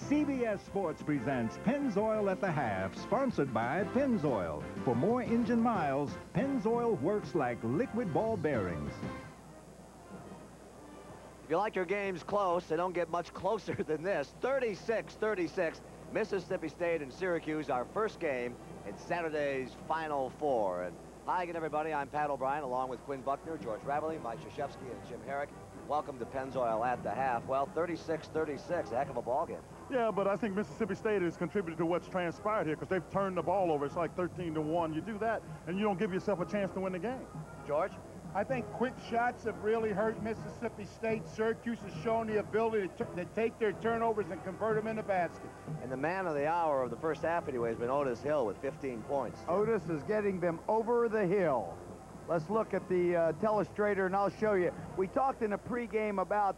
CBS Sports presents Pennzoil at the Half, sponsored by Pennzoil. For more engine miles, Pennzoil works like liquid ball bearings. If you like your games close, they don't get much closer than this. 36-36, Mississippi State and Syracuse, our first game in Saturday's Final Four. And hi again, everybody. I'm Pat O'Brien, along with Quinn Buckner, George Ravelli, Mike Krzyzewski, and Jim Herrick. Welcome to Pennzoil at the Half. Well, 36-36, a heck of a ball game. Yeah, but I think Mississippi State has contributed to what's transpired here because they've turned the ball over. It's like 13-1. You do that, and you don't give yourself a chance to win the game. George? I think quick shots have really hurt Mississippi State. Syracuse has shown the ability to take their turnovers and convert them into baskets. And the man of the hour of the first half, anyway, has been Otis Hill with 15 points. Otis is getting them over the hill. Let's look at the telestrator, and I'll show you. We talked in the pregame about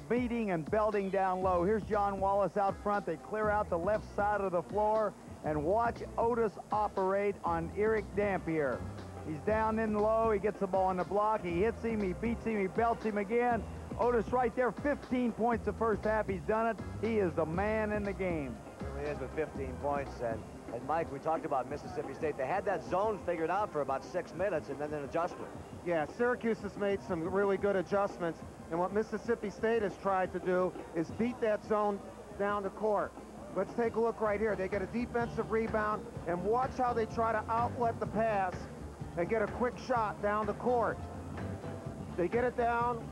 beating and belting down low. Here's John Wallace out front. They clear out the left side of the floor, and watch Otis operate on Eric Dampier. He's down in low. He gets the ball on the block. He hits him. He beats him. He belts him again. Otis right there, 15 points the first half. He's done it. He is the man in the game. He really is with 15 points. And Mike, we talked about Mississippi State. They had that zone figured out for about 6 minutes and then an adjustment. Yeah, Syracuse has made some really good adjustments. And what Mississippi State has tried to do is beat that zone down the court. Let's take a look right here. They get a defensive rebound, and watch how they try to outlet the pass and get a quick shot down the court. They get it down,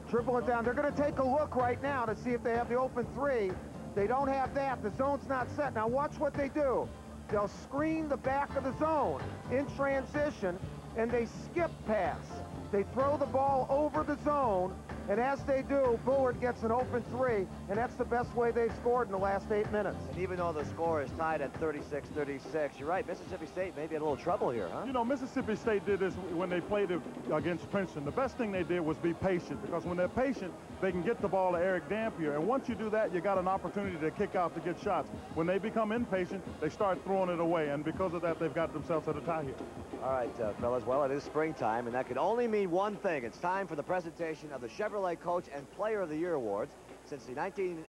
dribble it down. They're going to take a look right now to see if they have the open three. They don't have that. The zone's not set. Now watch what they do. They'll screen the back of the zone in transition, and they skip pass. They throw the ball over the zone, and as they do, Bullard gets an open three, and that's the best way they've scored in the last 8 minutes. And even though the score is tied at 36-36, you're right, Mississippi State may be in a little trouble here, huh? You know, Mississippi State did this when they played against Princeton. The best thing they did was be patient, because when they're patient, they can get the ball to Eric Dampier. And once you do that, you got an opportunity to kick out to get shots. When they become impatient, they start throwing it away. And because of that, they've got themselves at a tie here. All right, fellas, well, it is springtime, and that could only mean one thing. It's time for the presentation of the Chevrolet Coach and Player of the Year Awards since the 19...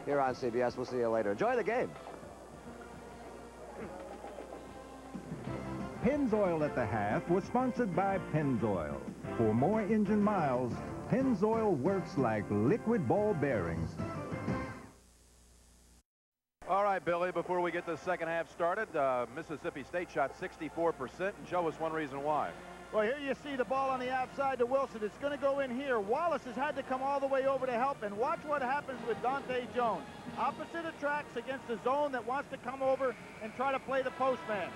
Here on CBS. We'll see you later. Enjoy the game. Pennzoil at the Half was sponsored by Pennzoil. For more engine miles, Pennzoil works like liquid ball bearings. All right, Billy, before we get the second half started, Mississippi State shot 64%, and show us one reason why. Well, here you see the ball on the outside to Wilson. It's going to go in here. Wallace has had to come all the way over to help, and watch what happens with Dante Jones. Opposite attracts against the zone that wants to come over and try to play the postman.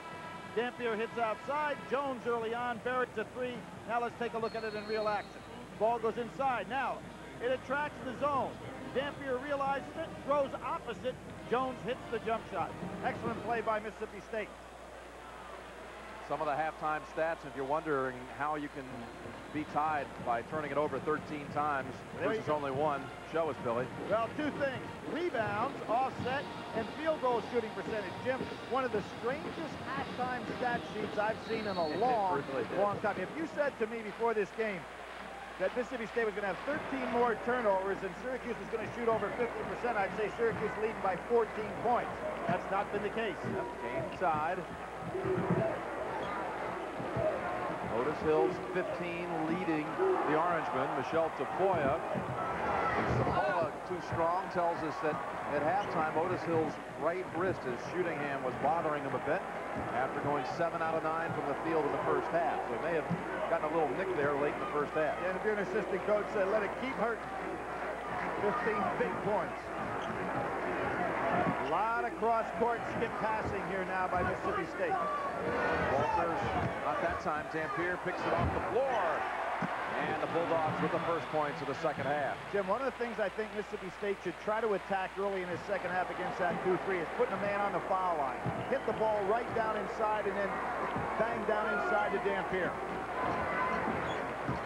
Dampier hits outside. Jones early on buries a three. Now let's take a look at it in real action. Ball goes inside. Now it attracts the zone. Dampier realizes it, throws opposite. Jones hits the jump shot. Excellent play by Mississippi State. Some of the halftime stats, if you're wondering how you can be tied by turning it over 13 times versus only one, show us, Billy. Well, two things. Rebounds, offset, and field goal shooting percentage. Jim, one of the strangest halftime stat sheets I've seen in a long time. If you said to me before this game that Mississippi State was going to have 13 more turnovers and Syracuse was going to shoot over 50%, I'd say Syracuse leading by 14 points. That's not been the case. Yep, game tied. Otis Hill's 15 leading the Orangemen. Michelle Tafoya. Samoa too strong tells us that at halftime Otis Hill's right wrist, his shooting hand, was bothering him a bit after going 7 out of 9 from the field in the first half. So he may have gotten a little nick there late in the first half. Yeah, and if you're an assistant coach, say let it keep hurting. 15 big points. A lot of cross-court skip passing here now by Mississippi State. Walters, not that time. Dampier picks it off the floor. And the Bulldogs with the first points of the second half. Jim, one of the things I think Mississippi State should try to attack early in the second half against that 2-3 is putting a man on the foul line. Hit the ball right down inside and then bang down inside to Dampier.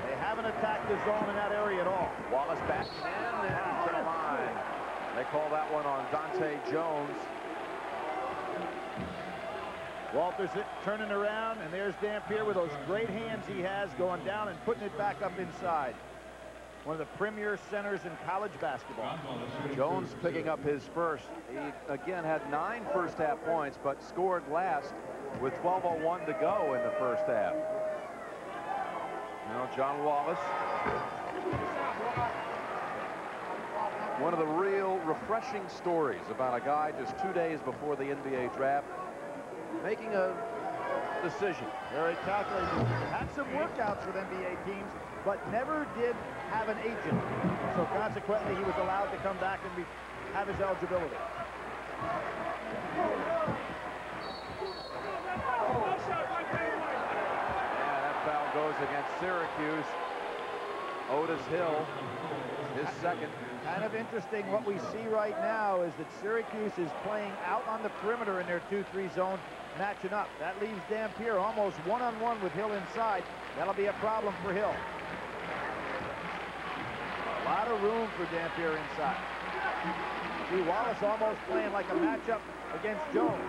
They haven't attacked the zone in that area at all. Wallace back in and to the line. They call that one on Dante Jones. Walters turning around, and there's Dampier with those great hands he has going down and putting it back up inside. one of the premier centers in college basketball. Jones picking up his first. He again had 9 first-half points, but scored last with 12:01 to go in the first half. Now John Wallace. One of the real refreshing stories about a guy just 2 days before the NBA draft making a decision. Very calculated. Had some workouts with NBA teams, but never did have an agent. So consequently, he was allowed to come back and have his eligibility. Yeah, that foul goes against Syracuse. Otis Hill, his second. Kind of interesting what we see right now is that Syracuse is playing out on the perimeter in their 2-3 zone, matching up. That leaves Dampier almost one-on-one with Hill inside. That'll be a problem for Hill. A lot of room for Dampier inside. See, Wallace almost playing like a matchup against Jones.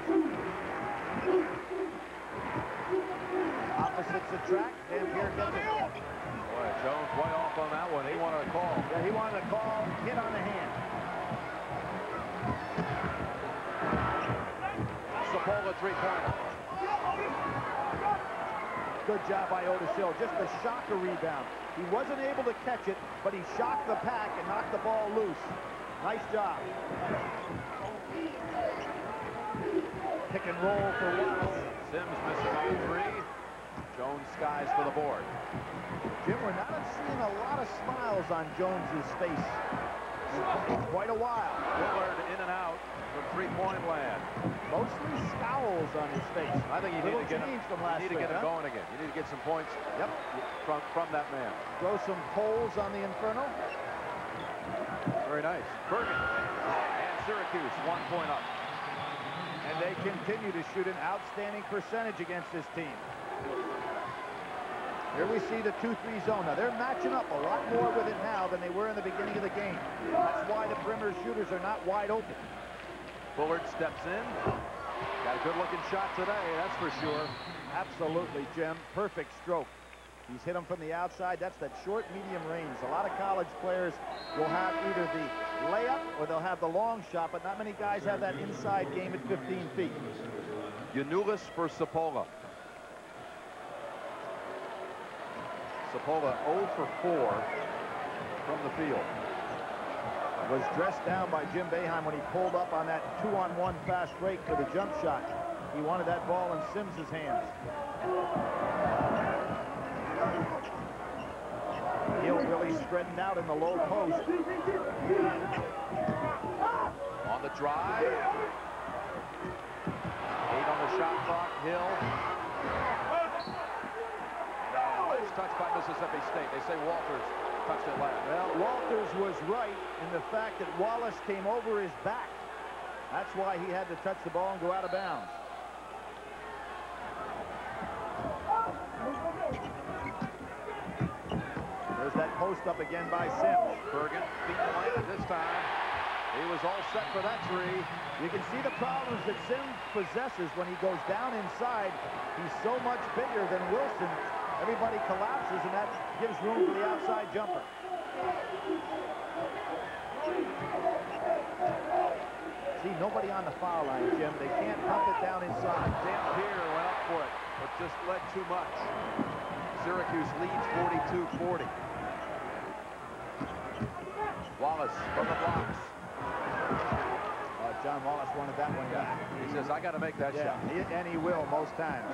Opposites attract. Dampier gets it. Boy, Jones way off on that one. He wanted a call. Yeah, he wanted a call. Hit on the hand. Sapola three-pointer. Good job by Otis Hill. Just a shocker rebound. He wasn't able to catch it, but he shocked the pack and knocked the ball loose. Nice job. Pick and roll for Wallace. Sims missing on 3. Jones skies for the board. Jim, we're not seeing a lot of smiles on Jones's face in quite a while. Willard in and out from three-point land. Mostly scowls on his face. I think you need to get him, from last him going again. You need to get some points. Yep. From that man. Throw some poles on the Inferno. Very nice. Bergen and Syracuse 1 point up. And they continue to shoot an outstanding percentage against this team. Here we see the 2-3 zone. Now they're matching up a lot more with it now than they were in the beginning of the game. That's why the perimeter shooters are not wide open. Bullard steps in. Got a good-looking shot today, that's for sure. Absolutely, Jim. Perfect stroke. He's hit them from the outside. That's that short, medium range. A lot of college players will have either the layup or they'll have the long shot, but not many guys have that inside game at 15 feet. Yanulis for Sapola. Sapola 0 for 4 from the field. Was dressed down by Jim Boeheim when he pulled up on that 2-on-1 fast break for the jump shot. He wanted that ball in Sims' hands. Hill really spreading out in the low post. On the drive. 8 on the shot clock. Hill. Last touch by Mississippi State. They say Walters touched it last. Well, Walters was right in the fact that Wallace came over his back. That's why he had to touch the ball and go out of bounds. There's that post up again by Sims. Bergen feet planted this time. He was all set for that three. You can see the problems that Sims possesses when he goes down inside. He's so much bigger than Wilson. Everybody collapses, and that gives room for the outside jumper. See, nobody on the foul line, Jim. They can't pump it down inside. Dampier went up for it, but just led too much. Syracuse leads 42-40. Wallace from the blocks. John Wallace wanted that one down. He says, I got to make that shot. And he will most times.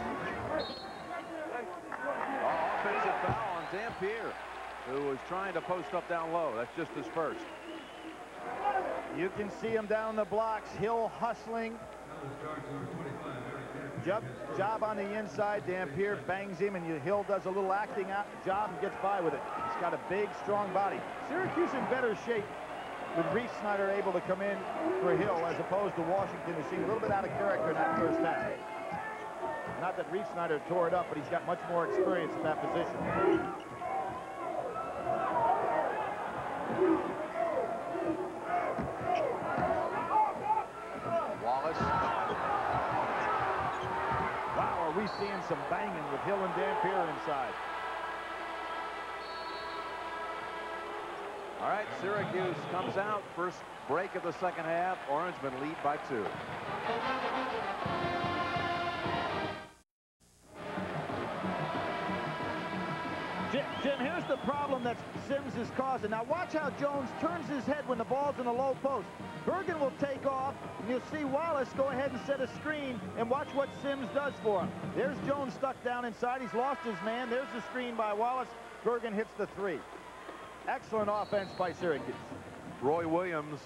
Offensive foul on Dampier, who was trying to post up down low. That's just his first. You can see him down the blocks. Hill hustling. Job on the inside. Dampier bangs him, and Hill does a little acting out job and gets by with it. He's got a big, strong body. Syracuse in better shape with Reese Snyder able to come in for Hill as opposed to Washington, who seemed a little bit out of character in that first half. Not that Reese Snyder tore it up, but he's got much more experience in that position. Wallace. Wow, are we seeing some banging with Hill and Dampier inside? All right, Syracuse comes out. First break of the second half. Orangemen lead by 2. Jim, here's the problem that Sims is causing. Now watch how Jones turns his head when the ball's in the low post. Bergen will take off, and you'll see Wallace go ahead and set a screen, and watch what Sims does for him. There's Jones stuck down inside. He's lost his man. There's the screen by Wallace. Bergen hits the 3. Excellent offense by Syracuse. Roy Williams,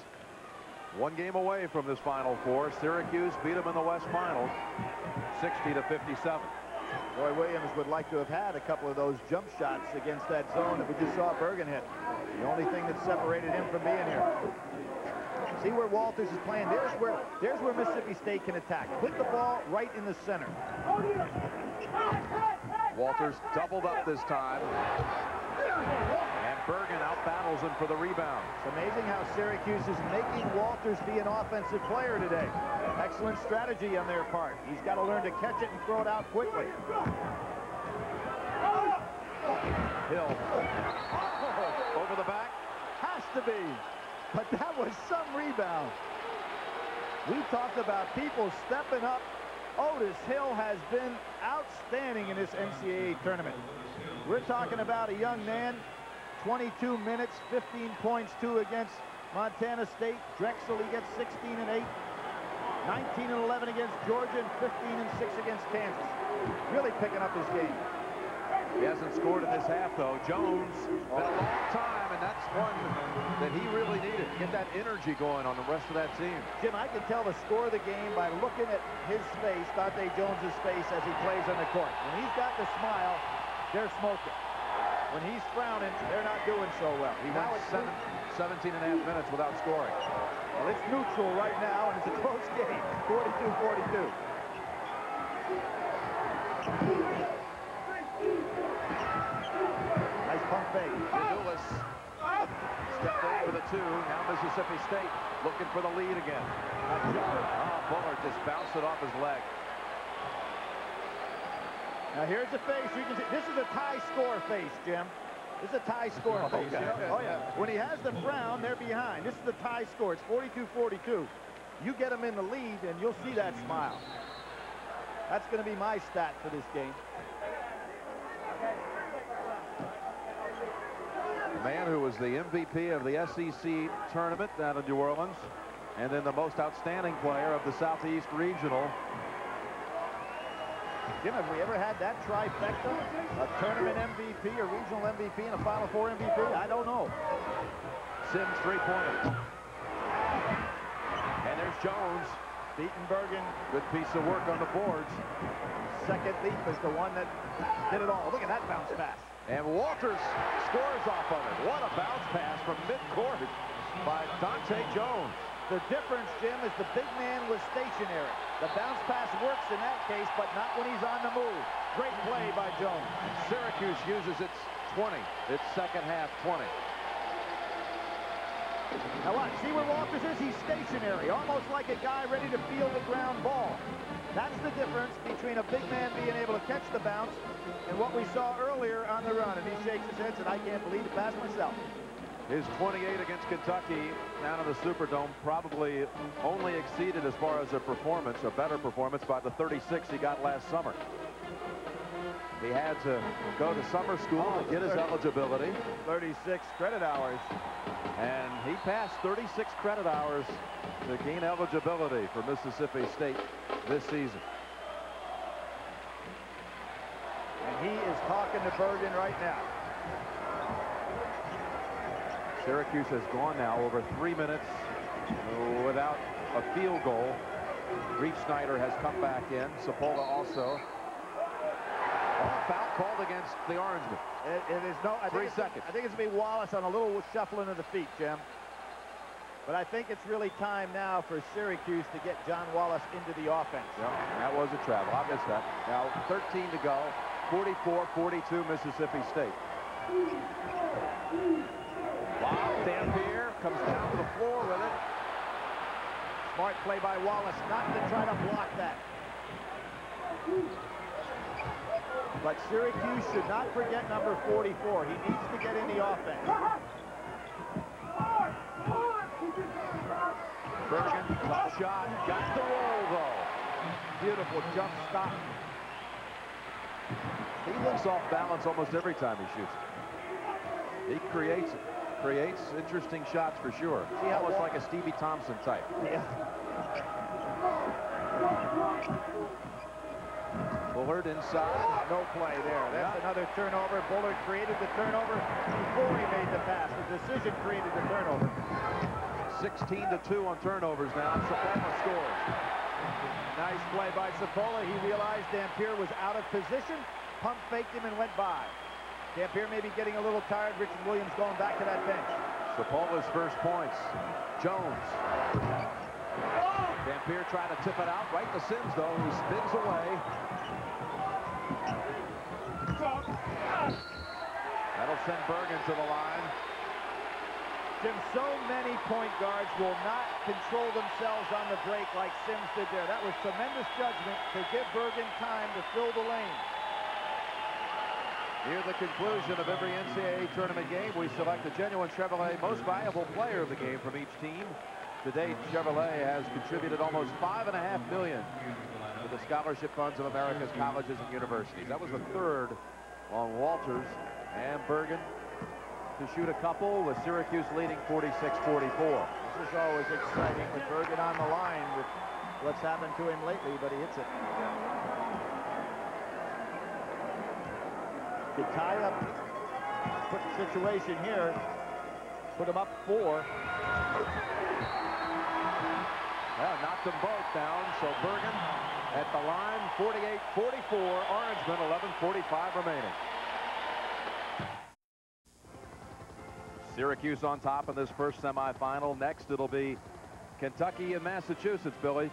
1 game away from this Final Four. Syracuse beat him in the West Final, 60-57. Roy Williams would like to have had a couple of those jump shots against that zone that we just saw Bergen hit. The only thing that separated him from being here. See where Walters is playing. There's where Mississippi State can attack. Put the ball right in the center. Walters doubled up this time. And Bergen out-battles him for the rebound. It's amazing how Syracuse is making Walters be an offensive player today. Excellent strategy on their part. He's got to learn to catch it and throw it out quickly. Hill. Over the back. Has to be. But that was some rebound. We talked about people stepping up. Otis Hill has been outstanding in this NCAA tournament. We're talking about a young man, 22 minutes, 15 points, 2 against Montana State. Drexel, he gets 16 and 8. 19 and 11 against Georgia, and 15 and 6 against Kansas. Really picking up his game. He hasn't scored in this half, though. Jones, been a long time, and that's one that he really needed. Get that energy going on the rest of that team. Jim, I can tell the score of the game by looking at his face, Dante Jones's face, as he plays on the court. When he's got the smile, they're smoking. When he's frowning, they're not doing so well. He went 17 and a half minutes without scoring. Well, it's neutral right now, and it's a close game, 42-42. Nice pump fake. Lewis stepped in for the 2. Now Mississippi State looking for the lead again. Bullard just bounced it off his leg. Now here's the face. You can see this is a tie score face, Jim. This is a tie score face. Okay. You know? Oh yeah. When he has the frown, they're behind. This is the tie score. It's 42-42. You get them in the lead, and you'll see that smile. That's going to be my stat for this game. The man who was the MVP of the SEC tournament down in New Orleans, and then the most outstanding player of the Southeast Regional. Jim, have we ever had that trifecta? A tournament MVP, a regional MVP, and a Final Four MVP? I don't know. Sims 3-pointer. And there's Jones. Beaten Bergen. Good piece of work on the boards. Second leap is the one that did it all. Look at that bounce pass. And Walters scores off of it. What a bounce pass from midcourt by Dante Jones. The difference, Jim, is the big man was stationary. The bounce pass works in that case, but not when he's on the move. Great play by Jones. Syracuse uses its 20. Its second half 20. Now watch, see where Walters is? He's stationary, almost like a guy ready to field the ground ball. That's the difference between a big man being able to catch the bounce and what we saw earlier on the run. And he shakes his head and said, I can't believe the pass myself. His 28 against Kentucky down in the Superdome probably only exceeded as far as a performance, a better performance, by the 36 he got last summer. He had to go to summer school to get his eligibility. 36 credit hours. And he passed 36 credit hours to gain eligibility for Mississippi State this season. And he is talking to Bergen right now. Syracuse has gone now over 3 minutes without a field goal. Reed Snyder has come back in. Sapola also. Foul called against the Orangemen. It is no. 3 seconds. I think it's going to be Wallace on a little shuffling of the feet, Jim. But I think it's really time now for Syracuse to get John Wallace into the offense. Yeah, that was a travel. I missed that. Now 13 to go. 44-42 Mississippi State. Wow, Dampier comes down to the floor with it. Smart play by Wallace not to try to block that. But Syracuse should not forget number 44. He needs to get in the offense. Bergen, tough shot, got the roll though. Beautiful jump stop. He looks off balance almost every time he shoots it. He creates interesting shots for sure. See, almost like a Stevie Thompson type. Yeah. Bullard inside. No play there. That's another turnover. Bullard created the turnover before he made the pass. The decision created the turnover. 16-2 on turnovers now. Sapola scores. Nice play by Sapola. He realized Dampier was out of position, pump faked him and went by. Dampier may be getting a little tired. Richard Williams going back to that bench. Sapola's first points. Jones. Dampier trying to tip it out right to Sims though, who spins away. That'll send Bergen to the line. Jim, so many point guards will not control themselves on the break like Sims did there. That was tremendous judgment to give Bergen time to fill the lane. Near the conclusion of every NCAA tournament game, we select the genuine Chevrolet most valuable player of the game from each team. To date, Chevrolet has contributed almost $5.5 million to the scholarship funds of America's colleges and universities. That was the third on Walters and Bergen to shoot a couple, with Syracuse leading 46-44. This is always exciting with Bergen on the line with what's happened to him lately, but he hits it. To tie up, put the situation here, put him up 4. Well, knocked them both down, so Bergen at the line, 48-44, Orangemen, 11:45 remaining. Syracuse on top in this first semifinal. Next, it'll be Kentucky and Massachusetts, Billy.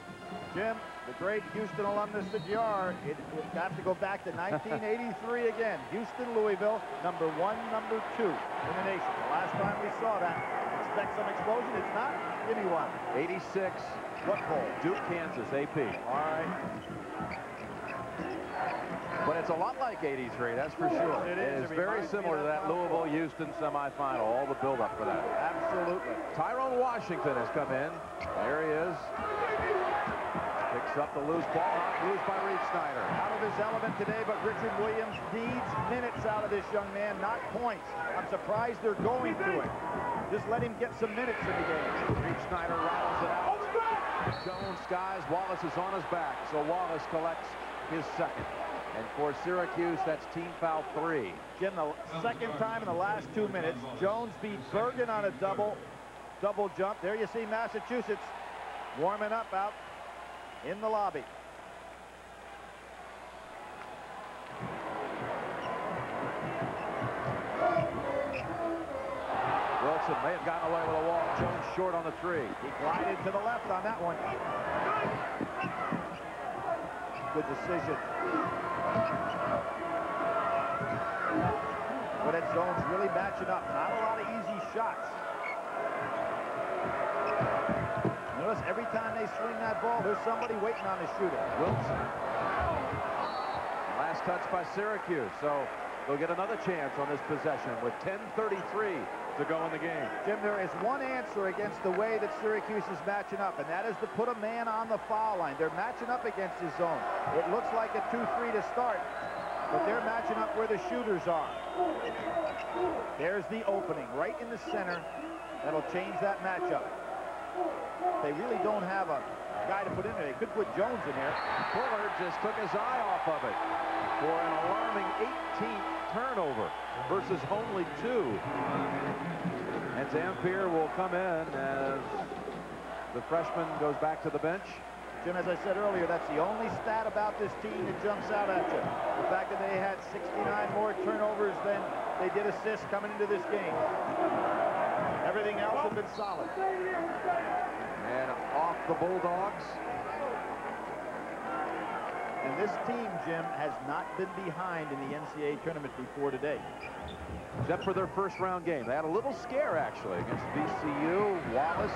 Jim, the great Houston alumnus that you are, it have to go back to 1983 again. Houston, Louisville, number 1, number 2 in the nation. The last time we saw that, expect some explosion. It's not. Give me one. 86. What bowl? Duke, Kansas, AP. All right. But it's a lot like 83, that's for sure. It is. It's very similar to that Louisville-Houston semifinal, all the buildup for that. Absolutely. Tyrone Washington has come in. There he is. Picks up the loose ball, knocked loose by Reed Snyder. Out of his element today, but Richard Williams needs minutes out of this young man, not points. I'm surprised they're going to it. Just let him get some minutes in the game. Reed Snyder rattles it out. Jones skies. Wallace is on his back, so Wallace collects his second. And for Syracuse, that's team foul 3. Jim, the second time in the last 2 minutes, Jones beat Bergen on a double jump. There you see Massachusetts warming up out in the lobby. Wilson may have gotten away with a walk. Jones short on the 3. He glided to the left on that one. Good decision. But that zone's really matching up. Not a lot of easy shots. Notice every time they swing that ball, there's somebody waiting on the shooter. Wilson. Last touch by Syracuse, so they'll get another chance on this possession with 10:33 to go in the game. Jim, there is one answer against the way that Syracuse is matching up, and that is to put a man on the foul line. They're matching up against his zone. It looks like a 2-3 to start, but they're matching up where the shooters are. There's the opening right in the center. That'll change that matchup. They really don't have a guy to put in there. They could put Jones in there. Bullard just took his eye off of it for an alarming 18th turnover versus only 2. And Dampier will come in as the freshman goes back to the bench. Jim, as I said earlier, that's the only stat about this team that jumps out at you. The fact that they had 69 more turnovers than they did assists coming into this game. Everything else has been solid. And off the Bulldogs. And this team, Jim, has not been behind in the NCAA tournament before today. Except for their first round game. They had a little scare, actually, against VCU. Wallace.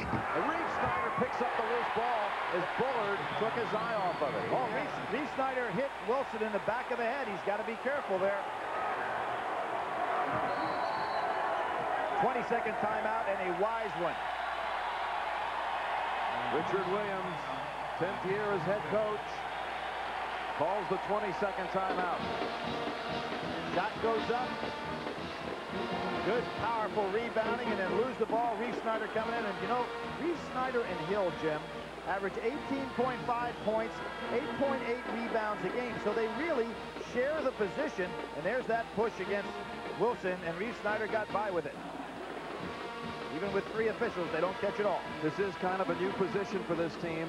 And Reed Snyder picks up the loose ball as Bullard took his eye off of it. Oh, Reed Snyder hit Wilson in the back of the head. He's got to be careful there. 20-second timeout, and a wise one. Richard Williams, 10th year as head coach, calls the 22nd timeout. Shot goes up. Good, powerful rebounding, and then lose the ball. Reese Snyder coming in. And, you know, Reese Snyder and Hill, Jim, average 18.5 points, 8.8 rebounds a game. So they really share the position. And there's that push against Wilson, and Reese Snyder got by with it. Even with 3 officials, they don't catch it all. This is kind of a new position for this team.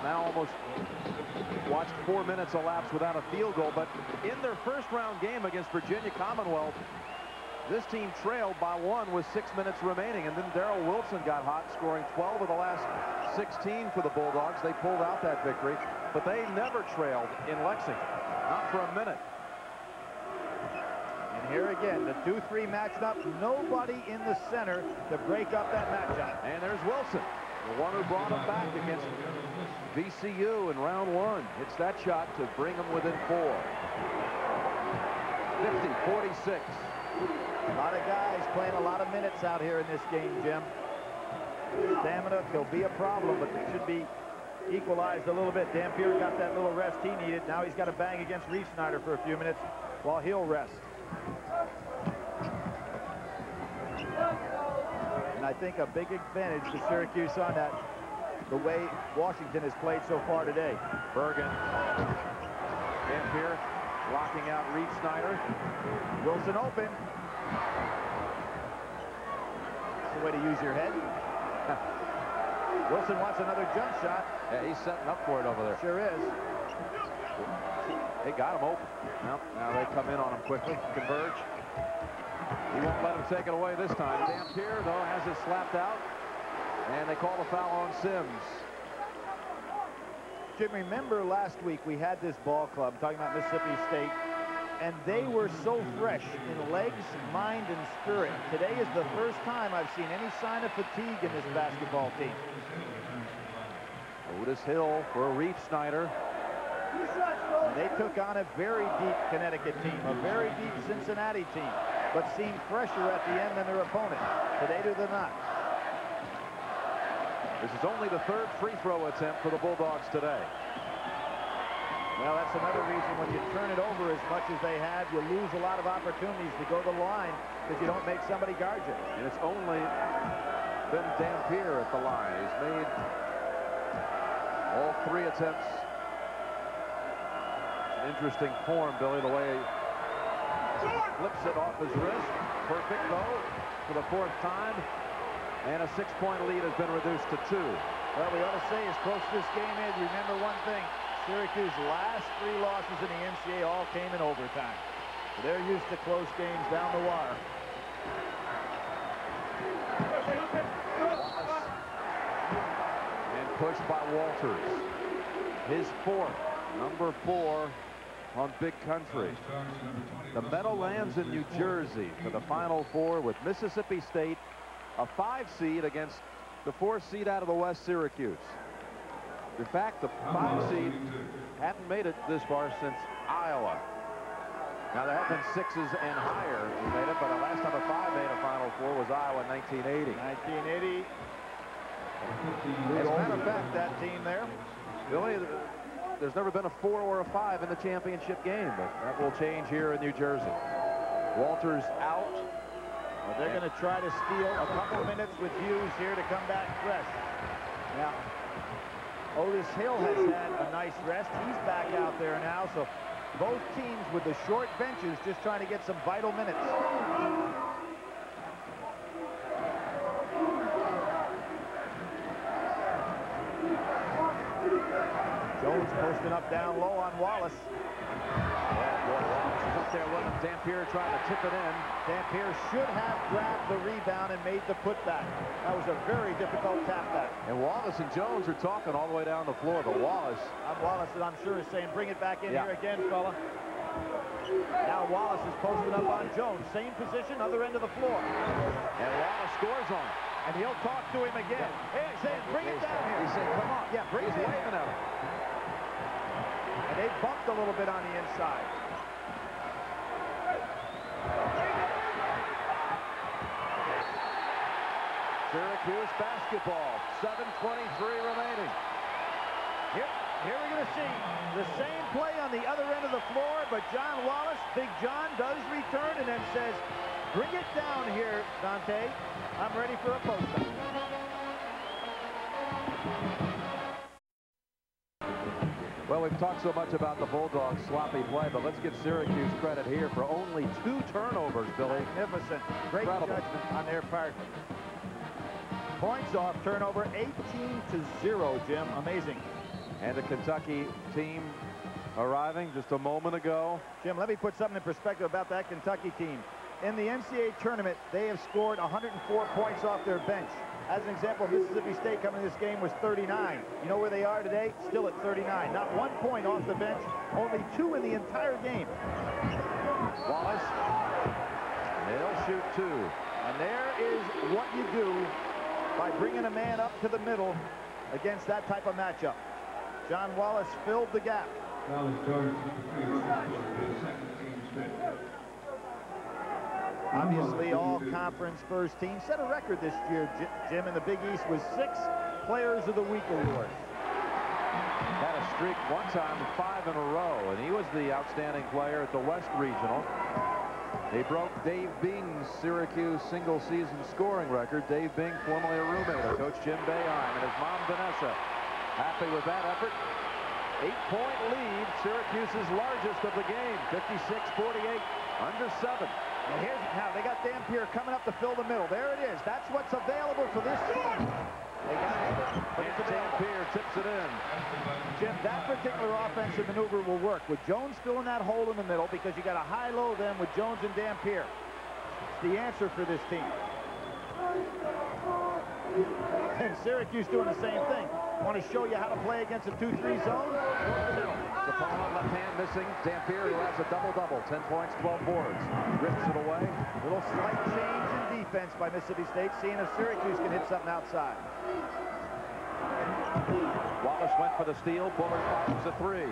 Now almost watched 4 minutes elapse without a field goal, but in their first round game against Virginia Commonwealth, this team trailed by 1 with 6 minutes remaining, and then Darrell Wilson got hot, scoring 12 of the last 16 for the Bulldogs. They pulled out that victory, but they never trailed in Lexington, not for a minute. And here again, the 2-3 matched up. Nobody in the center to break up that matchup. And there's Wilson, the one who brought him back against VCU in round 1. Hits that shot to bring him within 4. 50-46. A lot of guys playing a lot of minutes out here in this game, Jim. Stamina will be a problem, but it should be equalized a little bit. Dampier got that little rest he needed. Now he's got to bang against Reese Snyder for a few minutes while he'll rest. And I think a big advantage to Syracuse on that, the way Washington has played so far today. Bergen. Dampier blocking out Reese Snyder. Wilson open. That's the way to use your head. Wilson wants another jump shot. Yeah, he's setting up for it over there. Sure is. They got him open. Now they come in on him quickly. Converge. He won't let him take it away this time. Dampier, though, has it slapped out. And they call the foul on Sims. Jim, remember last week we had this ball club, talking about Mississippi State, and they were so fresh in legs, mind, and spirit. Today is the first time I've seen any sign of fatigue in this basketball team. Otis Hill for Reese Snyder. And they took on a very deep Connecticut team, a very deep Cincinnati team, but seemed fresher at the end than their opponent. Today do they not. This is only the 3rd free throw attempt for the Bulldogs today. Well, that's another reason when you turn it over as much as they have, you lose a lot of opportunities to go to the line because you don't make somebody guard you. And it's only been Dampier at the line. He's made all 3 attempts. It's an interesting form, Billy, the way he flips it off his wrist. Perfect, though, for the 4th time. And a 6-point lead has been reduced to 2. Well, we ought to say as close to this game is, remember one thing, Syracuse's last 3 losses in the NCAA all came in overtime. So they're used to close games down the wire. And pushed by Walters. His 4th, number 4 on Big Country. The medal lands in New Jersey for the Final Four with Mississippi State, a 5 seed against the 4 seed out of the West, Syracuse. In fact, the 5 seed hadn't made it this far since Iowa. Now, there have been 6s and higher who made it, but the last time a 5 made a Final Four was Iowa in 1980. 1980. As a matter of fact, that team there. Billy, there's never been a 4 or a 5 in the championship game, but that will change here in New Jersey. Walters out. Well, they're going to try to steal a couple minutes with Hughes here to come back fresh. Now, Otis Hill has had a nice rest. He's back out there now, so both teams with the short benches just trying to get some vital minutes. Jones posting up down low on Wallace. Wallace is up there with him. Dampier trying to tip it in. Dampier should have grabbed the rebound and made the putback. That was a very difficult tap back. And Wallace and Jones are talking all the way down the floor, but Wallace, I'm sure, is saying, bring it back in here again, fella. Now Wallace is posting up on Jones. Same position, other end of the floor. And Wallace scores on him. And he'll talk to him again. Hey, he's saying, bring it down here. He's saying, come on. Yeah, bring it in. Waving at him. And they bumped a little bit on the inside. Syracuse basketball. 7:23 remaining. Here we're going to see the same play on the other end of the floor, but John Wallace, Big John, does return and then says, bring it down here, Dante. I'm ready for a post-up. Well, we've talked so much about the Bulldogs' sloppy play, but let's give Syracuse credit here for only 2 turnovers, Billy. Magnificent. Great judgment on their part. Points off turnover, 18-0, Jim. Amazing. And the Kentucky team arriving just a moment ago. Jim, let me put something in perspective about that Kentucky team. In the NCAA tournament, they have scored 104 points off their bench. As an example, Mississippi State coming to this game was 39. You know where they are today? Still at 39. Not 1 point off the bench, only 2 in the entire game. Wallace, they'll shoot 2. And there is what you do by bringing a man up to the middle against that type of matchup. John Wallace filled the gap. Obviously, all conference first team. Set a record this year, Jim, in the Big East with 6 Players of the Week awards. Had a streak one time, 5 in a row, and he was the outstanding player at the West Regional. He broke Dave Bing's Syracuse single-season scoring record. Dave Bing, formerly a roommate of Coach Jim Boeheim, and his mom, Vanessa. Happy with that effort. 8-point lead, Syracuse's largest of the game, 56-48, under 7. And here's now they got Dampier coming up to fill the middle. There it is. That's what's available for this team. They got it, but it's Dampier tips it in. Jim, that particular offensive maneuver will work with Jones filling that hole in the middle because you got a high-low then with Jones and Dampier. It's the answer for this team. And Syracuse doing the same thing. Want to show you how to play against a 2-3 zone? Capone on left hand missing. Dampier, who has a double-double. 10 points, 12 boards. Drifts it away. Little slight change in defense by Mississippi State, seeing if Syracuse can hit something outside. Wallace went for the steal. Bullard fires a 3.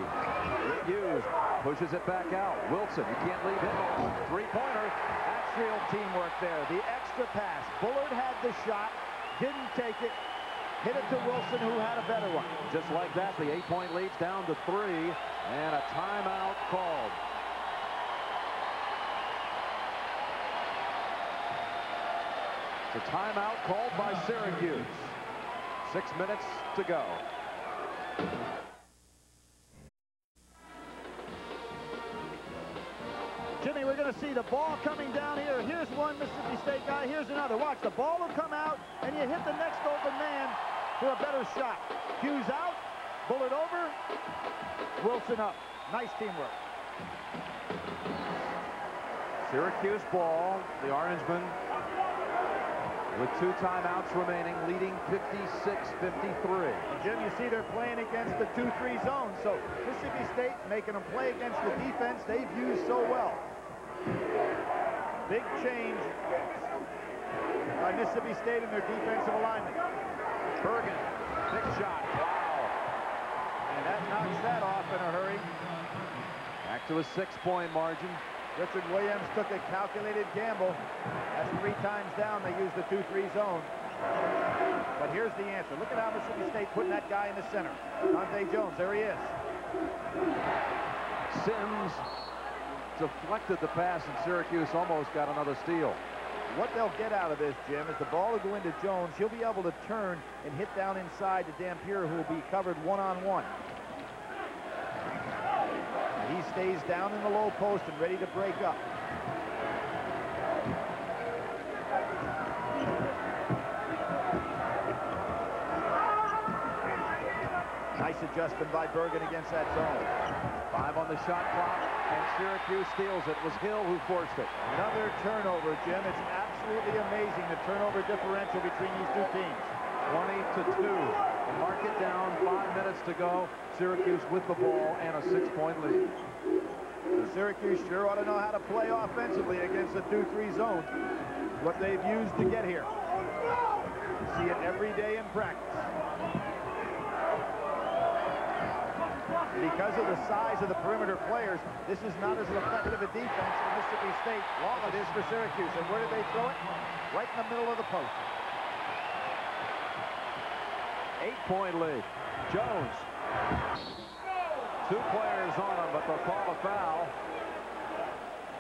Hughes pushes it back out. Wilson, you can't leave him alone. 3-pointer. That's real teamwork there. The extra pass. Bullard had the shot, didn't take it. Hit it to Wilson, who had a better one. Just like that, the 8-point lead's down to 3, and a timeout called. The timeout called by Syracuse. 6 minutes to go. Jimmy, we're going to see the ball coming down here. Here's one Mississippi State guy. Here's another. Watch, the ball will come out, and you hit the next open man for a better shot. Hughes out, Bullard over, Wilson up. Nice teamwork. Syracuse ball, the Orangemen with 2 timeouts remaining, leading 56-53. And Jim, you see they're playing against the 2-3 zone, so Mississippi State making them play against the defense they've used so well. Big change by Mississippi State in their defensive alignment. Bergen, big shot. Wow. And that knocks that off in a hurry. Back to a 6-point margin. Richard Williams took a calculated gamble. That's 3 times down. They used the 2-3 zone. But here's the answer. Look at how Mississippi State putting that guy in the center. Dante Jones, there he is. Sims deflected the pass, and Syracuse almost got another steal. What they'll get out of this, Jim, is the ball will go into Jones. He'll be able to turn and hit down inside to Dampier, who will be covered one-on-one. He stays down in the low post and ready to break up. Nice adjustment by Bergen against that zone. 5 on the shot clock, and Syracuse steals it. It was Hill who forced it. Another turnover, Jim. It's absolutely amazing, the turnover differential between these 2 teams. 20-2. And mark it down, 5 minutes to go. Syracuse with the ball and a 6-point lead. The Syracuse sure ought to know how to play offensively against a 2-3 zone. What they've used to get here. You see it every day in practice. Because of the size of the perimeter players, this is not as effective a defense for Mississippi State long it is for Syracuse. And where did they throw it? Right in the middle of the post. 8-point lead. Jones. 2 players on him, but they'll call a foul.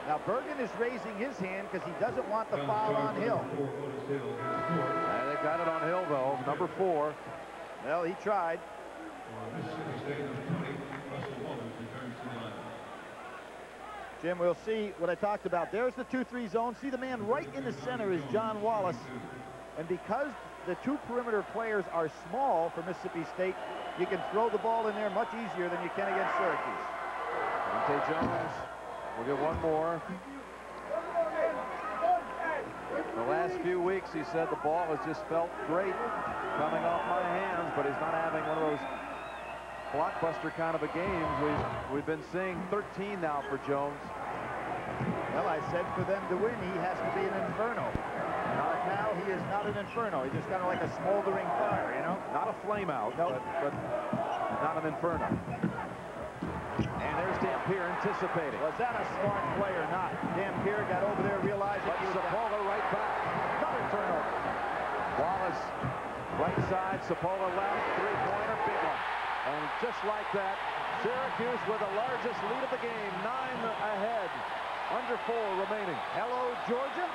Now Bergen is raising his hand because he doesn't want the foul on Hill. And they got it on Hill, though, number 4. Well, he tried. Jim, we'll see what I talked about. There's the 2-3 zone. See the man right in the center is John Wallace. And because the 2 perimeter players are small for Mississippi State, you can throw the ball in there much easier than you can against Syracuse. Dante Jones will get one more. The last few weeks, he said the ball has just felt great coming off my hands, but he's not having one of those blockbuster kind of a game. We've been seeing 13 now for Jones. Well, I said for them to win, he has to be an inferno. Right now, he is not an inferno. He's just kind of like a smoldering fire, you know? Not a flame out, no. but not an inferno. And there's Dampier anticipating. Was that a smart play or not? Dampier got over there, realized But Sapola right back. Another turnover. Wallace right side, Sapola left, 3-pointer, big one. And just like that, Syracuse with the largest lead of the game, 9 ahead, under 4 remaining. Hello, Georgia.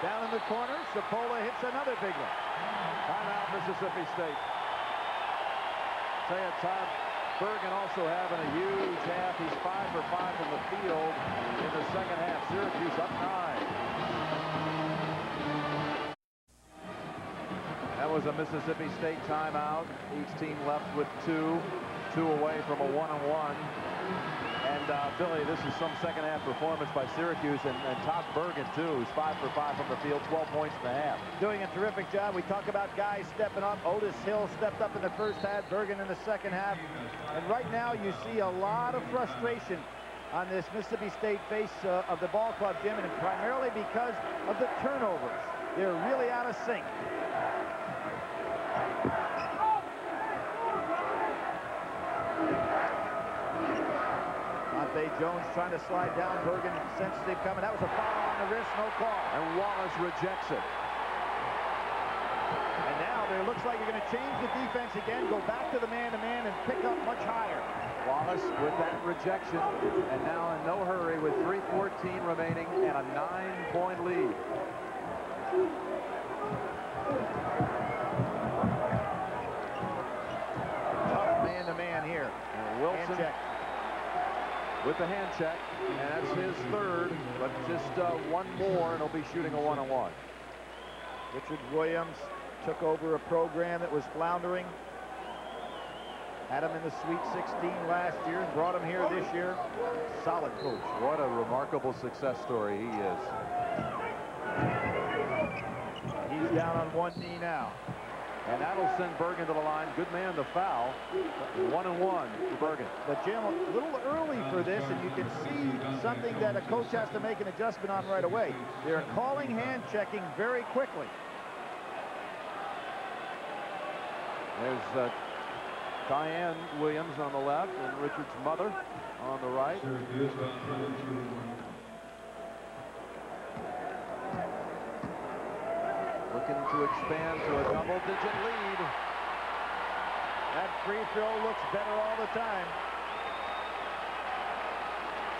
Down in the corner, Sapola hits another big one. Timeout, Mississippi State. Say it, Todd Bergen also having a huge half. He's 5 for 5 from the field in the second half. Syracuse up 9. That was a Mississippi State timeout. Each team left with 2 away from a 1-on-1. And Billy, this is some second half performance by Syracuse and Todd Bergen too, who's 5 for 5 from the field, 12 points in the half. Doing a terrific job. We talk about guys stepping up. Otis Hill stepped up in the first half, Bergen in the second half. And right now you see a lot of frustration on this Mississippi State face of the ball club, Jim, and primarily because of the turnovers. They're really out of sync. Dante Jones trying to slide down. Bergen sensitive coming. That was a foul on the wrist, no call. And Wallace rejects it. And now there looks like you're going to change the defense again, go back to the man-to-man and pick up much higher. Wallace with that rejection, and now in no hurry with 3:14 remaining and a 9-point lead. Tough man-to-man here. And Wilson hand check. With the hand check, and that's his 3rd, but just one more, and he'll be shooting a 1-on-1. Richard Williams took over a program that was floundering. Had him in the Sweet 16 last year and brought him here this year. Solid coach. What a remarkable success story he is. He's down on one knee now. And that'll send Bergen to the line. Good man to foul. 1-1 for Bergen. But Jim, a little early for this, and you can see something that a coach has to make an adjustment on right away. They're calling hand checking very quickly. There's Diane Williams on the left and Richard's mother on the right. Looking to expand to a double-digit lead. That free throw looks better all the time.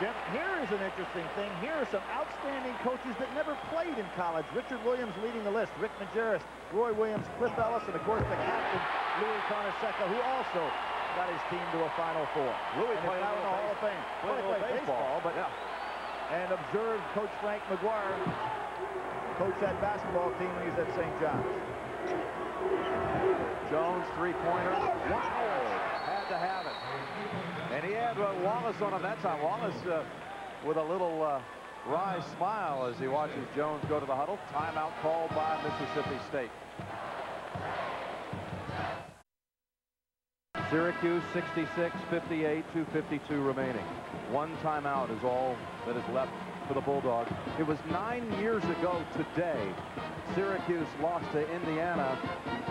Jim, here is an interesting thing. Here are some outstanding coaches that never played in college. Richard Williams leading the list. Rick Majerus, Roy Williams, Cliff Ellis, and of course the captain, Louis Carnesecca, who also got his team to a Final Four. Louis played out in the Hall of Fame. Played baseball, but yeah. And observed Coach Frank McGuire coach that basketball team when he was at St. John's. Jones, 3-pointer. Wow! Had to have it. And he had Wallace on him that time. Wallace with a little wry smile as he watches Jones go to the huddle. Timeout called by Mississippi State. Syracuse 66, 58, 2:52 remaining. One timeout is all that is left for the Bulldogs. It was 9 years ago today Syracuse lost to Indiana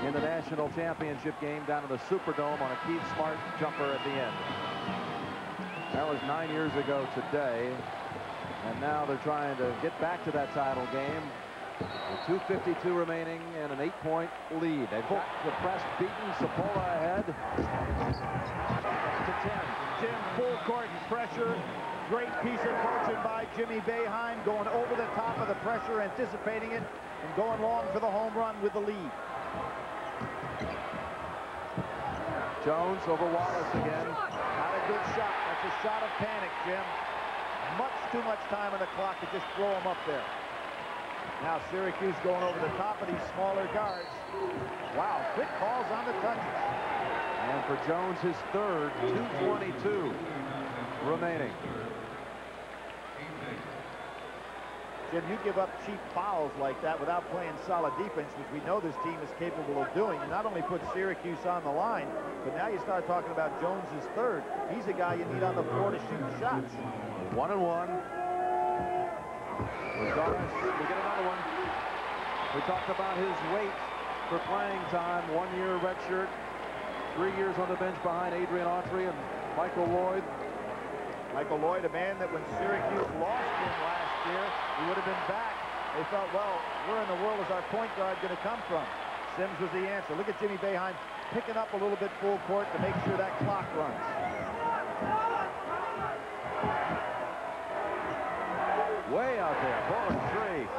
in the national championship game down in the Superdome on a Keith Smart jumper at the end. That was 9 years ago today, and now they're trying to get back to that title game. With 2:52 remaining and an 8-point lead. They've got the press beaten. Sapola ahead to 10. Jim, full court pressure. Great piece of coaching by Jimmy Boeheim, going over the top of the pressure, anticipating it, and going long for the home run with the lead. Jones over Wallace again. Not a good shot. That's a shot of panic, Jim. Much too much time on the clock to just throw him up there. Now Syracuse going over the top of these smaller guards. Wow, quick calls on the touches. And for Jones, his third, 2:22 remaining. Jim, you give up cheap fouls like that without playing solid defense, which we know this team is capable of doing. You not only put Syracuse on the line, but now you start talking about Jones's third. He's a guy you need on the floor to shoot shots. 1-1. Regardless, we get another one. We talked about his weight for playing time. 1 year redshirt, 3 years on the bench behind Adrian Autry and Michael Lloyd. Michael Lloyd, a man that when Syracuse lost him last year, he would have been back. They thought, well, where in the world is our point guard going to come from? Sims was the answer. Look at Jimmy Boeheim picking up a little bit full court to make sure that clock runs. Way out there, ball three.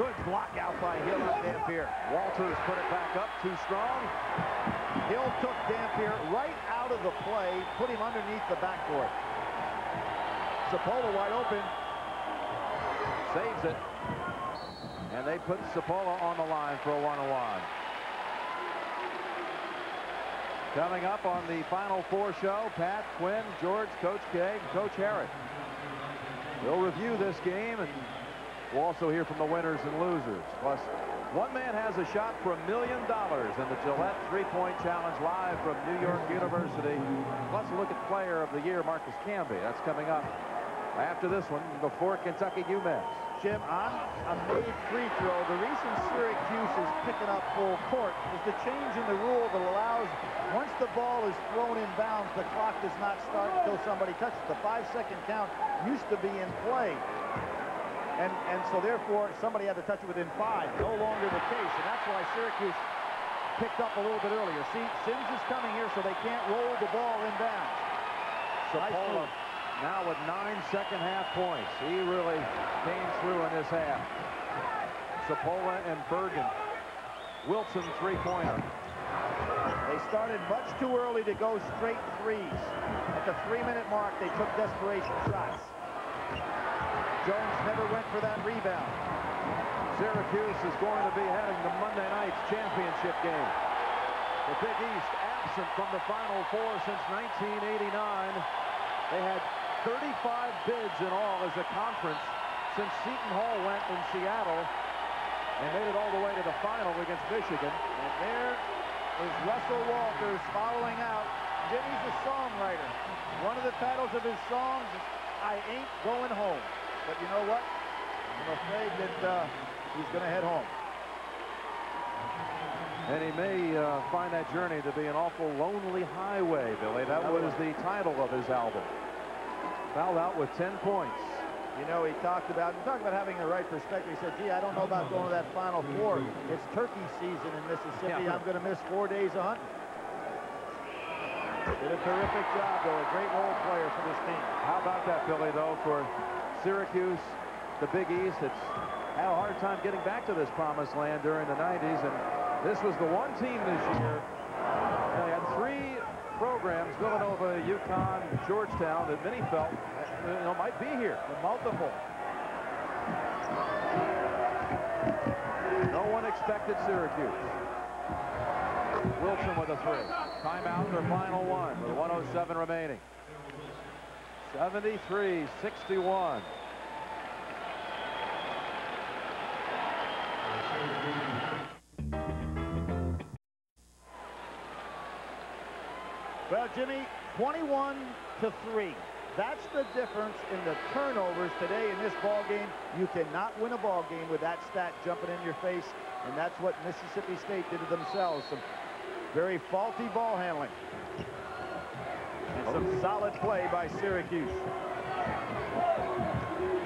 Good block out by Hill on Dampier. Walters put it back up, too strong. Hill took Dampier right out of the play, put him underneath the backboard. Sapola wide open. Saves it. And they put Sapola on the line for a 1-on-1. Coming up on the Final Four show, Pat, Quinn, George, Coach K, and Coach Harris. We'll review this game, and we'll also hear from the winners and losers. Plus, one man has a shot for $1 million in the Gillette three-point challenge live from New York University. Plus, a look at Player of the Year, Marcus Camby. That's coming up after this one before Kentucky UMass. Jim, on a made free throw, the reason Syracuse is picking up full court is the change in the rule that allows, once the ball is thrown in bounds, the clock does not start until somebody touches. The 5-second count used to be in play. And so therefore, somebody had to touch it within 5. No longer the case. And that's why Syracuse picked up a little bit earlier. See, Sims is coming here, so they can't roll the ball in bounds. Sapola now with 9 second-half points. He really came through in this half. Sapola and Bergen. Wilson three-pointer. They started much too early to go straight threes. At the 3-minute mark, they took desperation shots. Jones never went for that rebound. Syracuse is going to be heading to Monday night's championship game. The Big East absent from the Final Four since 1989. They had 35 bids in all as a conference since Seton Hall went in Seattle and made it all the way to the final against Michigan. And there is Russell Walters following out. Jimmy's a songwriter. One of the titles of his songs is I Ain't Going Home. But you know what? I'm afraid that he's going to head home. And he may find that journey to be an awful lonely highway, Billy. That was the title of his album. Fouled out with 10 points. You know, he talked about having the right perspective. He said, gee, I don't know about going to that Final Four. It's turkey season in Mississippi. I'm going to miss 4 days of hunting. Did a terrific job, though. A great role player for this team. How about that, Billy, though, for Syracuse, the Big East? It's had a hard time getting back to this promised land during the 90s, and this was the one team this year. They had 3 programs, Villanova, UConn, Georgetown, that many felt might be here. The multiple. No one expected Syracuse. Wilson with a 3. Timeout, their final one with 1:07 remaining. 73-61. Well, Jimmy, 21-3. That's the difference in the turnovers today in this ball game. You cannot win a ball game with that stat jumping in your face, and that's what Mississippi State did to themselves. Some very faulty ball handling. And some solid play by Syracuse.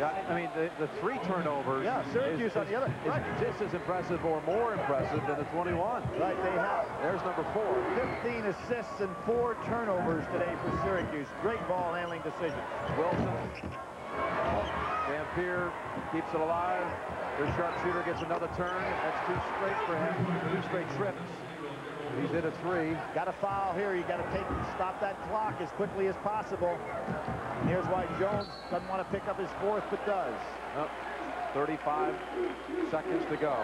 Yeah, I mean, the 3 turnovers. Yeah, Syracuse on the other. Right. Just as impressive or more impressive than the 21. Right, they have. There's number 4. 15 assists and 4 turnovers today for Syracuse. Great ball handling decision. Wilson. Dampier keeps it alive. The sharpshooter gets another turn. That's 2 straight for him. 2 straight trips. He's hit a 3. Got a foul here. You got to stop that clock as quickly as possible. And here's why Jones doesn't want to pick up his 4th, but does. 35 seconds to go.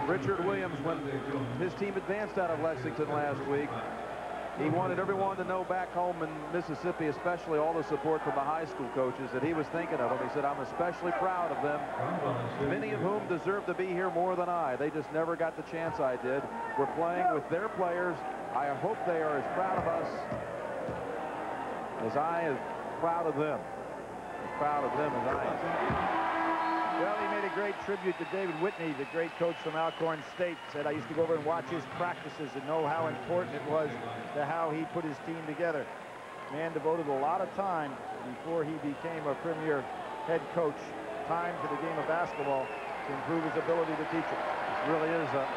Richard Williams, when his team advanced out of Lexington last week, he wanted everyone to know back home in Mississippi, especially all the support from the high school coaches, that he was thinking of them. He said, I'm especially proud of them, many of whom deserve to be here more than I. They just never got the chance I did. We're playing with their players. I hope they are as proud of us as I am proud of them. Proud of them as I am. Well, he made a great tribute to David Whitney, the great coach from Alcorn State. Said, I used to go over and watch his practices and know how important it was to how he put his team together. Man devoted a lot of time before he became a premier head coach, time to the game of basketball to improve his ability to teach it. This really is a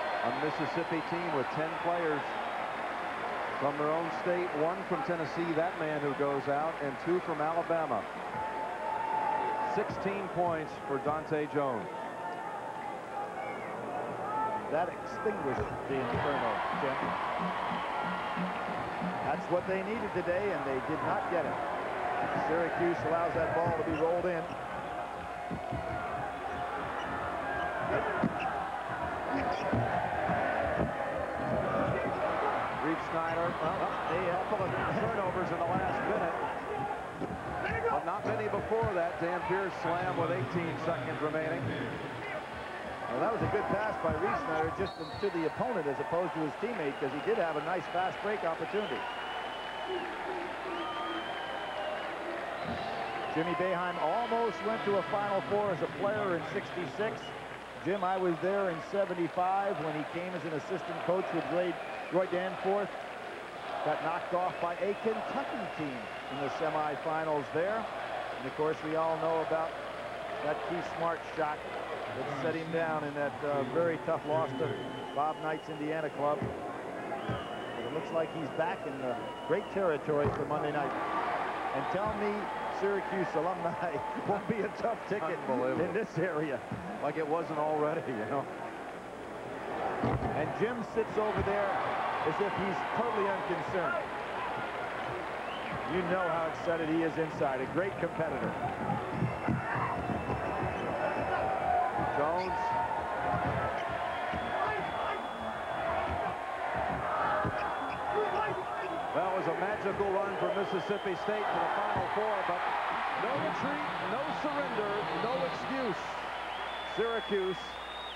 Mississippi team with 10 players from their own state, 1 from Tennessee, that man who goes out, and 2 from Alabama. 16 points for Dante Jones. That extinguished the inferno, Jim. That's what they needed today, and they did not get it. Syracuse allows that ball to be rolled in. Reed Snyder, a couple of turnovers in the last minute. But not many before that. Dampier slam with 18 seconds remaining. Well, that was a good pass by Reed Snyder just to the opponent as opposed to his teammate, because he did have a nice fast break opportunity. Jimmy Boeheim almost went to a Final Four as a player in '66. Jim, I was there in '75 when he came as an assistant coach with Roy Danforth. Got knocked off by a Kentucky team in the semifinals there. And of course, we all know about that Keith Smart shot that set him down in that very tough loss to Bob Knight's Indiana club. But it looks like he's back in the great territory for Monday night. And tell me Syracuse alumni won't be a tough ticket in this area. Like it wasn't already, you know. And Jim sits over there as if he's totally unconcerned. You know how excited he is inside. A great competitor. Jones. That was a magical run for Mississippi State to the Final Four, but no retreat, no surrender, no excuse. Syracuse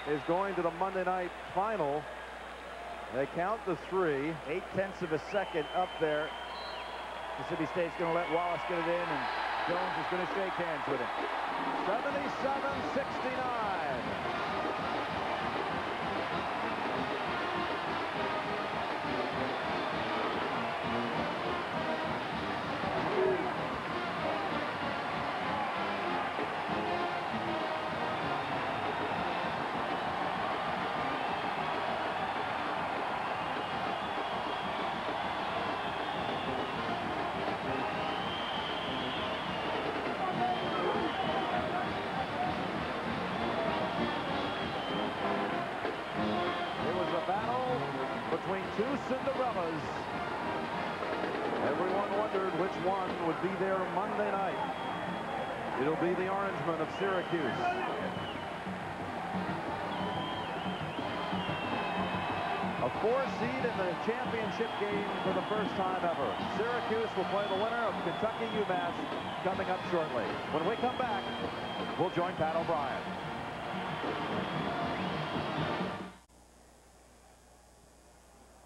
is going to the Monday night final. They count the 3. 0.8 of a second up there. Mississippi State's going to let Wallace get it in, and Jones is going to shake hands with him. 77-69. Between 2 Cinderellas. Everyone wondered which one would be there Monday night. It'll be the Orangemen of Syracuse. A 4 seed in the championship game for the first time ever. Syracuse will play the winner of Kentucky-UMass coming up shortly. When we come back, we'll join Pat O'Brien.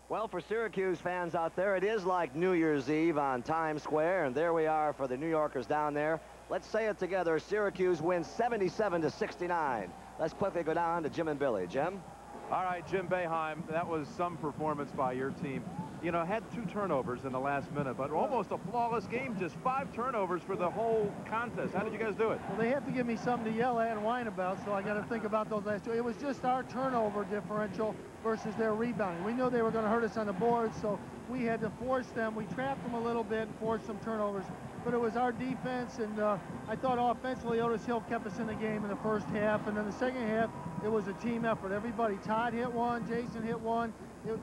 Well, for Syracuse fans out there, it is like New Year's Eve on Times Square, and there we are for the New Yorkers down there. Let's say it together. Syracuse wins 77-69. Let's quickly go down to Jim and Billy. Jim? All right, Jim Boeheim, that was some performance by your team. you know, had 2 turnovers in the last minute, but almost a flawless game, just 5 turnovers for the whole contest. How did you guys do it? Well, they have to give me something to yell at and whine about, so I got to think about those last 2. It was just our turnover differential versus their rebounding. We knew they were going to hurt us on the board, so we had to force them. We trapped them a little bit and forced some turnovers, but it was our defense, and I thought offensively Otis Hill kept us in the game in the first half, and then the second half it was a team effort. Everybody, Todd hit one, Jason hit one.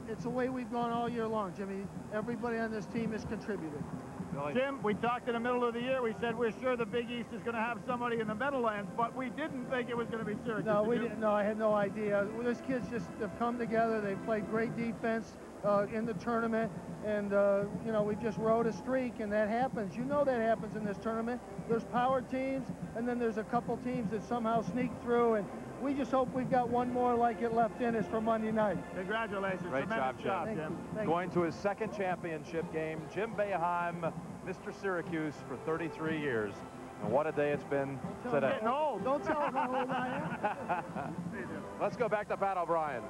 It's the way we've gone all year long, Jimmy. Everybody on this team has contributed. Jim, we talked in the middle of the year. We said we're sure the Big East is going to have somebody in the Meadowlands, but we didn't think it was going to be Syracuse. No, we didn't. No, I had no idea. Well, those kids just have come together. They've played great defense in the tournament, and you know, we just rode a streak, and that happens. You know that happens in this tournament. There's power teams, and then there's a couple teams that somehow sneak through, and we just hope we've got one more like it left in us for Monday night. Congratulations. Great job, Jim. Going to his 2nd championship game, Jim Boeheim, Mr. Syracuse for 33 years. And what a day it's been today. Don't tell him how old I am. Let's go back to Pat O'Brien.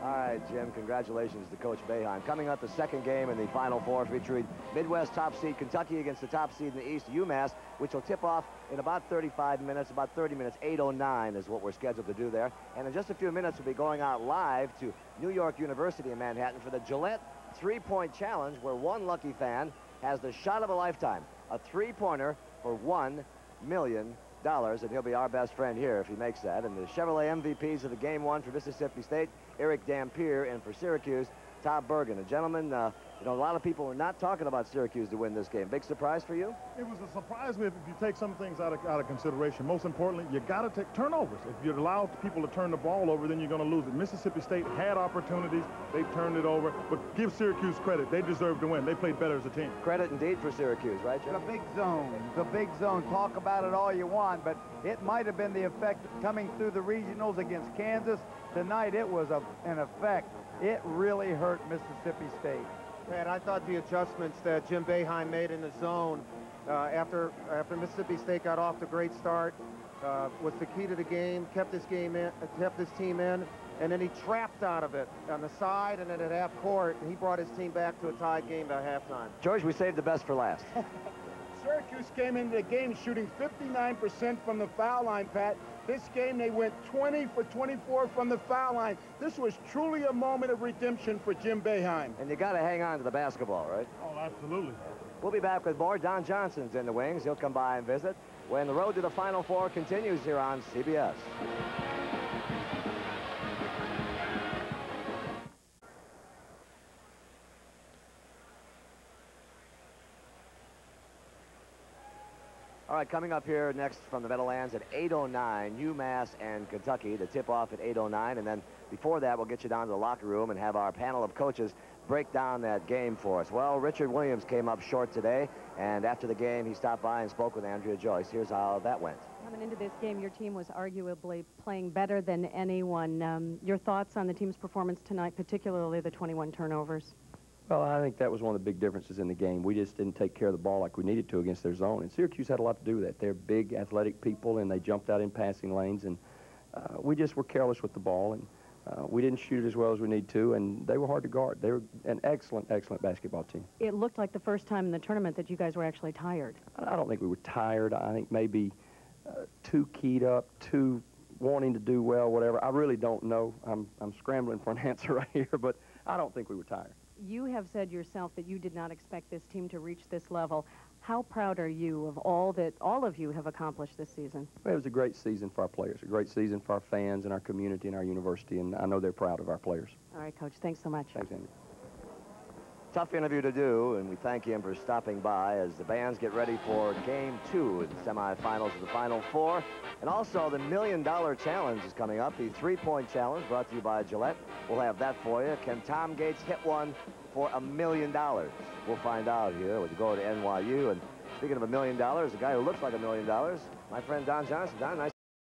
All right, Jim, congratulations to Coach Boeheim. Coming up, the 2nd game in the Final Four featuring Midwest top seed Kentucky against the top seed in the East, UMass, which will tip off in about 35 minutes, about 30 minutes. 8:09 is what we're scheduled to do there. And in just a few minutes, we'll be going out live to New York University in Manhattan for the Gillette 3-point challenge, where one lucky fan has the shot of a lifetime, a 3-pointer for $1 million. And he'll be our best friend here if he makes that. And the Chevrolet MVPs of the game 1 for Mississippi State, Eric Dampier, and for Syracuse, Todd Bergen. And gentlemen, you know, a lot of people are not talking about Syracuse to win this game. Big surprise for you? It was a surprise if you take some things out of consideration. Most importantly, you got to take turnovers. If you allow people to turn the ball over, then you're going to lose it. Mississippi State had opportunities. They turned it over. But give Syracuse credit. They deserve to win. They played better as a team. Credit indeed for Syracuse, right, Jim? The big zone. The big zone. Talk about it all you want, but it might have been the effect coming through the regionals against Kansas. Tonight, it was an effect. It really hurt Mississippi State. Pat, I thought the adjustments that Jim Boeheim made in the zone after Mississippi State got off to a great start was the key to the game. Kept this team in, and then he trapped out of it on the side and then at half court, and he brought his team back to a tied game by halftime. George, we saved the best for last. Syracuse came into the game shooting 59% from the foul line, Pat. This game, they went 20 for 24 from the foul line. This was truly a moment of redemption for Jim Boeheim. And you got to hang on to the basketball, right? Oh, absolutely. We'll be back with more. Don Johnson's in the wings. He'll come by and visit when the road to the Final Four continues here on CBS. All right, coming up here next from the Meadowlands at 8:09, UMass and Kentucky. The tip-off at 8:09, and then before that, we'll get you down to the locker room and have our panel of coaches break down that game for us. Well, Richard Williams came up short today, and after the game, he stopped by and spoke with Andrea Joyce. Here's how that went. Coming into this game, your team was arguably playing better than anyone. Your thoughts on the team's performance tonight, particularly the 21 turnovers? Well, I think that was one of the big differences in the game. We just didn't take care of the ball like we needed to against their zone. And Syracuse had a lot to do with that. They're big, athletic people, and they jumped out in passing lanes. And we just were careless with the ball. And we didn't shoot it as well as we need to. And they were hard to guard. They were an excellent, excellent basketball team. It looked like the first time in the tournament that you guys were actually tired. I don't think we were tired. I think maybe too keyed up, too wanting to do well, whatever. I really don't know. I'm scrambling for an answer right here, but I don't think we were tired. You have said yourself that you did not expect this team to reach this level. How proud are you of all that all of you have accomplished this season? Well, it was a great season for our players, a great season for our fans and our community and our university, and I know they're proud of our players. All right, Coach. Thanks so much. Thanks, Andy. Tough interview to do, and we thank him for stopping by as the bands get ready for Game 2 in the semifinals of the Final Four. And also, the $1 Million Challenge is coming up, the 3-point challenge brought to you by Gillette. We'll have that for you. Can Tom Gates hit one for $1 million? We'll find out here when you go to NYU. And speaking of $1 million, the guy who looks like $1 million, my friend Don Johnson. Don, nice